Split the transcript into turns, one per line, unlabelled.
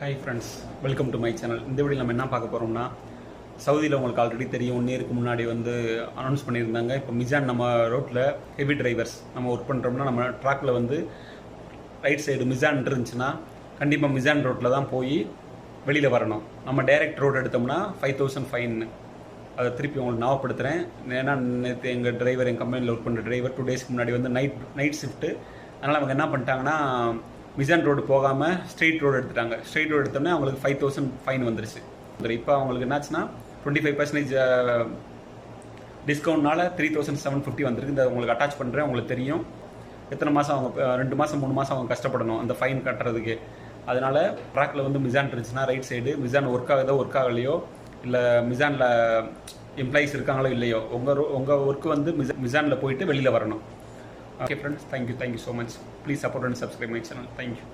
Hi friends, welcome to my channel. இந்த video நம்ம என்ன பார்க்க போகிறோம்னா, சவுதியில் உங்களுக்கு ஆல்ரெடி தெரியும், 1 இயருக்கு முன்னாடி அனௌன்ஸ் பண்ணியிருந்தாங்க. இப்போ மிஜான் நம்ம ரோட்டில் ஹெவி டிரைவர்ஸ் நம்ம ஒர்க் பண்ணுறோம்னா, நம்ம ட்ராக்கில் ரைட் சைடு மிஜான் இருந்துச்சுன்னா கண்டிப்பாக மிஜான் ரோட்டில் தான் போய் வெளியில் வரணும். நம்ம டைரக்ட் ரோடு எடுத்தோம்னா 5000 ஃபைன். அதை திருப்பி உங்களுக்கு ஞாபகப்படுத்துகிறேன். ஏன்னா நேற்று எங்கள் டிரைவர், எங்கள் கம்பெனியில் ஒர்க் பண்ணுற டிரைவர் 2 டேஸ்க்கு முன்னாடி நைட் ஷிஃப்ட்டு. அதனால் அவங்க என்ன பண்ணிட்டாங்கன்னா, மிஜான் ரோடு போகாமல் ஸ்ட்ரெயிட் ரோடு எடுத்துட்டாங்க. ஸ்ட்ரெயிட் ரோடு எடுத்தோன்னே அவங்களுக்கு 5000 ஃபைன் வந்துருச்சு. இப்போ அவங்களுக்கு என்னாச்சுன்னா 25% டிஸ்கவுண்ட்னால 3750 வந்திருக்கு. இந்த உங்களுக்கு அட்டாச் பண்ணுறேன். உங்களுக்கு தெரியும் எத்தனை மாதம் அவங்க 2 மாதம் 3 மாதம் அவங்க கஷ்டப்படணும் அந்த ஃபைன் கட்டுறதுக்கு. அதனால் ட்ராக்கில் மிஜான் இருந்துச்சுன்னா ரைட் சைடு மிஜான் ஒர்க் ஒர்க் ஆகலையோ, இல்லை மிஜானில் எம்ப்ளாயிஸ் இருக்காங்களோ இல்லையோ, உங்கள் ஒர்க்கு மிஜானில் போயிட்டு வெளியில் வரணும். Okay friends, thank you so much. Please support and subscribe my channel. Thank you.